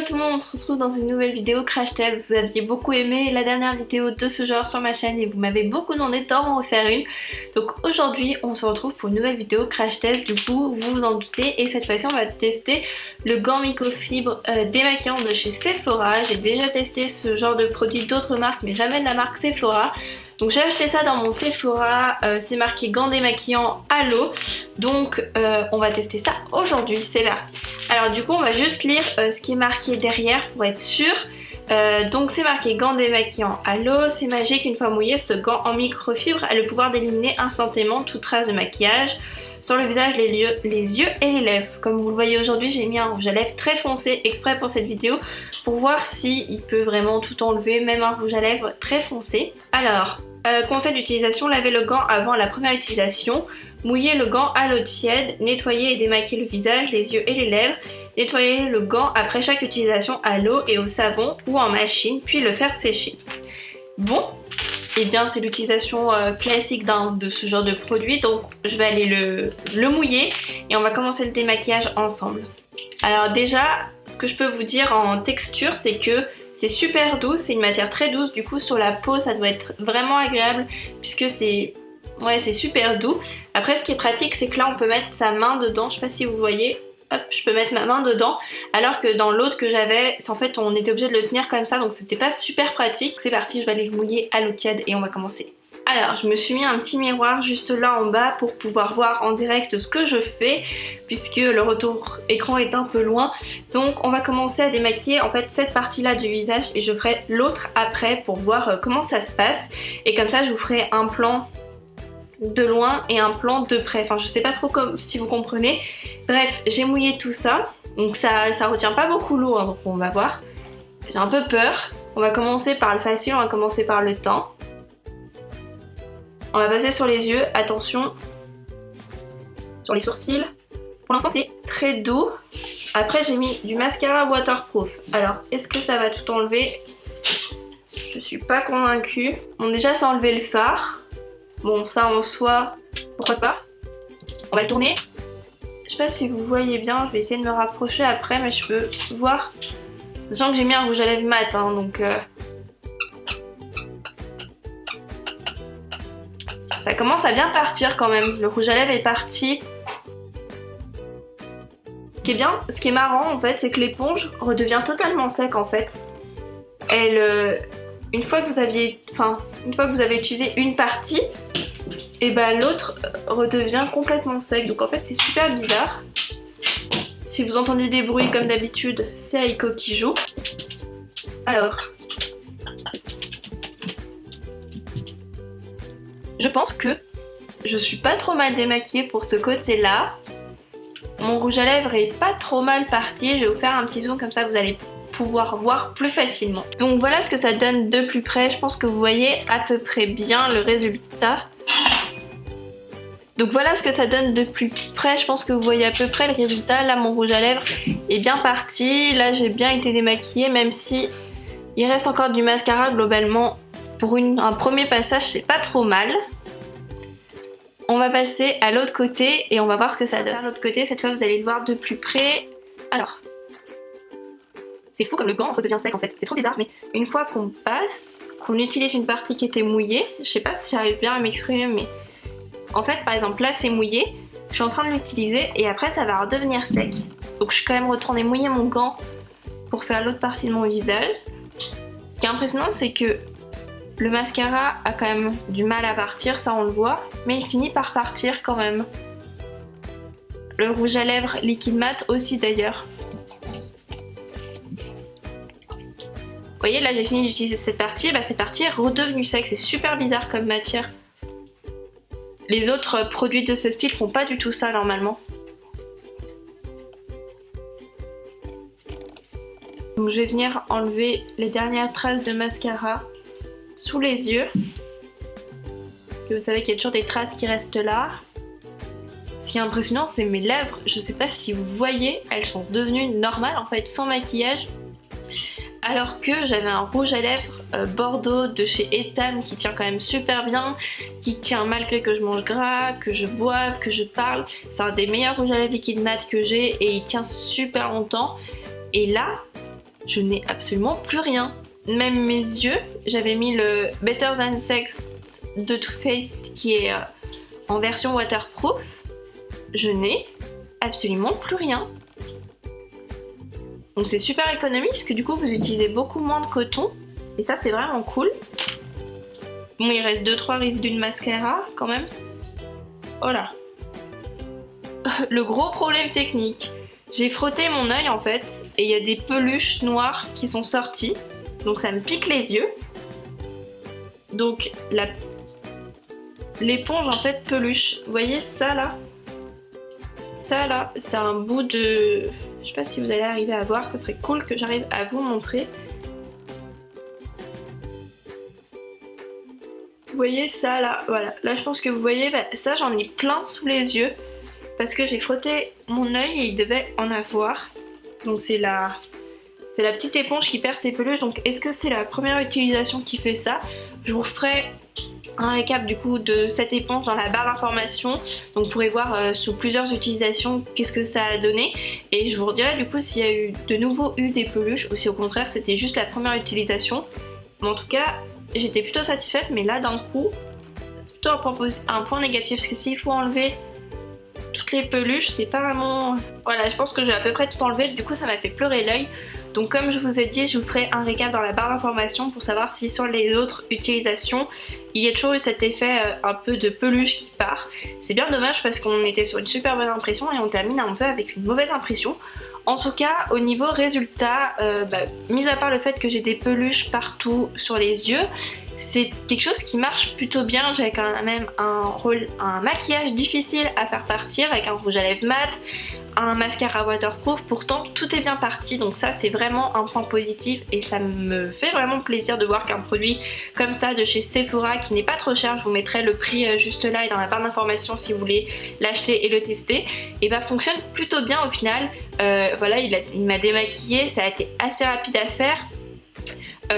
Hello tout le monde, on se retrouve dans une nouvelle vidéo crash test. Vous aviez beaucoup aimé la dernière vidéo de ce genre sur ma chaîne et vous m'avez beaucoup demandé d'en refaire une. Donc aujourd'hui on se retrouve pour une nouvelle vidéo crash test. Du coup vous vous en doutez, et cette fois-ci on va tester le gant microfibre démaquillant de chez Sephora. J'ai déjà testé ce genre de produit d'autres marques mais jamais de la marque Sephora. Donc j'ai acheté ça dans mon Sephora, c'est marqué gant démaquillant à l'eau. Donc on va tester ça aujourd'hui, c'est parti. Alors du coup on va juste lire ce qui est marqué derrière pour être sûr. Donc c'est marqué gant démaquillant à l'eau, c'est magique, une fois mouillé, ce gant en microfibre a le pouvoir d'éliminer instantanément toute trace de maquillage sur le visage, les yeux et les lèvres. Comme vous le voyez aujourd'hui, j'ai mis un rouge à lèvres très foncé exprès pour cette vidéo pour voir s'il peut vraiment tout enlever, même un rouge à lèvres très foncé. Alors, conseil d'utilisation, lavez le gant avant la première utilisation, mouillez le gant à l'eau tiède, nettoyez et démaquillez le visage, les yeux et les lèvres, nettoyez le gant après chaque utilisation à l'eau et au savon ou en machine, puis le faire sécher. Bon, et bien c'est l'utilisation classique de ce genre de produit, donc je vais aller le mouiller et on va commencer le démaquillage ensemble. Alors déjà, ce que je peux vous dire en texture, c'est que c'est super doux, c'est une matière très douce, du coup sur la peau ça doit être vraiment agréable puisque c'est super doux. Après ce qui est pratique, c'est que là on peut mettre sa main dedans, je sais pas si vous voyez. Hop, je peux mettre ma main dedans, alors que dans l'autre que j'avais, en fait on était obligé de le tenir comme ça, donc c'était pas super pratique. C'est parti, je vais aller le mouiller à l'eau tiède et on va commencer. Alors je me suis mis un petit miroir juste là en bas pour pouvoir voir en direct ce que je fais, puisque le retour écran est un peu loin. Donc on va commencer à démaquiller en fait cette partie là du visage et je ferai l'autre après pour voir comment ça se passe. Et comme ça je vous ferai un plan de loin et un plan de près, enfin je sais pas trop si vous comprenez. Bref, j'ai mouillé tout ça, donc ça retient pas beaucoup l'eau, hein, donc on va voir. J'ai un peu peur. On va commencer par le facile, on va commencer par le teint. On va passer sur les yeux, attention, sur les sourcils. Pour l'instant c'est très doux. Après j'ai mis du mascara waterproof. Alors est-ce que ça va tout enlever? Je suis pas convaincue. Bon, déjà ça a enlevé le fard. Bon, ça en soi, pourquoi pas. On va le tourner. Je sais pas si vous voyez bien, je vais essayer de me rapprocher après, mais je peux voir. Sachant que j'ai mis un rouge à lèvres mat, hein, donc ça commence à bien partir quand même. Le rouge à lèvres est parti. Ce qui est marrant en fait, c'est que l'éponge redevient totalement sec en fait. Une fois que vous avez utilisé une partie, et bah l'autre redevient complètement sec. Donc en fait c'est super bizarre. Si vous entendez des bruits comme d'habitude, c'est Aiko qui joue. Alors, je pense que je suis pas trop mal démaquillée pour ce côté-là. Mon rouge à lèvres est pas trop mal parti. Je vais vous faire un petit zoom comme ça vous allez pouvoir voir plus facilement. Donc voilà ce que ça donne de plus près. Je pense que vous voyez à peu près bien le résultat. Donc voilà ce que ça donne de plus près, je pense que vous voyez à peu près le résultat. Là mon rouge à lèvres est bien parti, là j'ai bien été démaquillée, même si il reste encore du mascara globalement. Pour un premier passage c'est pas trop mal. On va passer à l'autre côté et on va voir ce que ça donne. À l'autre côté, cette fois vous allez le voir de plus près. Alors, c'est fou comme le gant redevient sec en fait, c'est trop bizarre, mais une fois qu'on passe, qu'on utilise une partie qui était mouillée, je sais pas si j'arrive bien à m'exprimer, mais en fait par exemple là c'est mouillé, je suis en train de l'utiliser et après ça va redevenir sec. Donc je suis quand même retournée mouiller mon gant pour faire l'autre partie de mon visage. Ce qui est impressionnant c'est que le mascara a quand même du mal à partir, ça on le voit, mais il finit par partir quand même. Le rouge à lèvres liquide mat aussi d'ailleurs. Vous voyez là j'ai fini d'utiliser cette partie, bah cette partie est redevenue sec, c'est super bizarre comme matière. Les autres produits de ce style font pas du tout ça normalement. Donc je vais venir enlever les dernières traces de mascara sous les yeux. Que vous savez qu'il y a toujours des traces qui restent là. Ce qui est impressionnant c'est mes lèvres, je sais pas si vous voyez, elles sont devenues normales en fait sans maquillage. Alors que j'avais un rouge à lèvres Bordeaux de chez Etam qui tient quand même super bien, qui tient malgré que je mange gras, que je boive, que je parle. C'est un des meilleurs rouges à lèvres liquide mat que j'ai et il tient super longtemps. Et là, je n'ai absolument plus rien. Même mes yeux, j'avais mis le Better Than Sex de Too Faced qui est en version waterproof. Je n'ai absolument plus rien. Donc c'est super économique parce que du coup vous utilisez beaucoup moins de coton. Et ça c'est vraiment cool. Bon, il reste 2-3 résidus de mascara quand même. Voilà. Le gros problème technique. J'ai frotté mon œil en fait et il y a des peluches noires qui sont sorties. Donc ça me pique les yeux. Donc l'éponge en fait peluche. Vous voyez ça là? Ça là, c'est un bout de... Je sais pas si vous allez arriver à voir, ça serait cool que j'arrive à vous montrer. Vous voyez ça là, voilà. Là je pense que vous voyez, bah, ça j'en ai plein sous les yeux. Parce que j'ai frotté mon œil et il devait en avoir. Donc c'est la petite éponge qui perd ses peluches. Donc est-ce que c'est la première utilisation qui fait ça? Je vous referai un récap du coup de cette éponge dans la barre d'informations. Donc vous pourrez voir sous plusieurs utilisations qu'est-ce que ça a donné. Et je vous redirai du coup s'il y a eu de nouveau des peluches ou si au contraire c'était juste la première utilisation. Mais en tout cas j'étais plutôt satisfaite, mais là d'un coup c'est plutôt un point négatif parce que s'il faut enlever toutes les peluches, c'est pas vraiment... Voilà, je pense que j'ai à peu près tout enlevé, du coup ça m'a fait pleurer l'œil. Donc comme je vous ai dit, je vous ferai un récap dans la barre d'informations pour savoir si sur les autres utilisations, il y a toujours eu cet effet un peu de peluche qui part. C'est bien dommage parce qu'on était sur une super bonne impression et on termine un peu avec une mauvaise impression. En tout cas, au niveau résultat, mis à part le fait que j'ai des peluches partout sur les yeux, c'est quelque chose qui marche plutôt bien. J'ai quand même un maquillage difficile à faire partir avec un rouge à lèvres mat, un mascara waterproof, pourtant tout est bien parti, donc ça c'est vraiment un point positif et ça me fait vraiment plaisir de voir qu'un produit comme ça de chez Sephora qui n'est pas trop cher, je vous mettrai le prix juste là et dans la barre d'informations si vous voulez l'acheter et le tester, et bah fonctionne plutôt bien au final. Voilà, il m'a démaquillé, ça a été assez rapide à faire.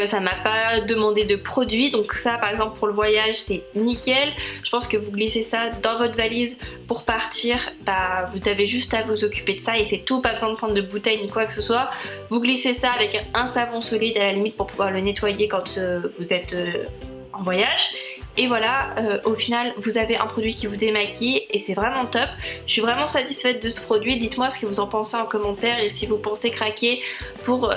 Ça m'a pas demandé de produits, donc ça par exemple pour le voyage c'est nickel. Je pense que vous glissez ça dans votre valise pour partir, bah vous avez juste à vous occuper de ça et c'est tout, pas besoin de prendre de bouteille ni quoi que ce soit. Vous glissez ça avec un savon solide à la limite pour pouvoir le nettoyer quand vous êtes en voyage. Et voilà, au final vous avez un produit qui vous démaquille et c'est vraiment top. Je suis vraiment satisfaite de ce produit. Dites-moi ce que vous en pensez en commentaire et si vous pensez craquer pour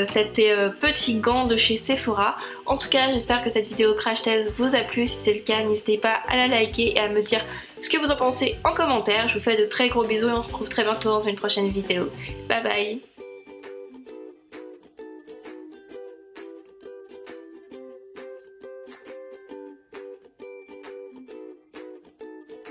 cet petit gant de chez Sephora. En tout cas, j'espère que cette vidéo crash test vous a plu. Si c'est le cas, n'hésitez pas à la liker et à me dire ce que vous en pensez en commentaire. Je vous fais de très gros bisous et on se retrouve très bientôt dans une prochaine vidéo. Bye bye!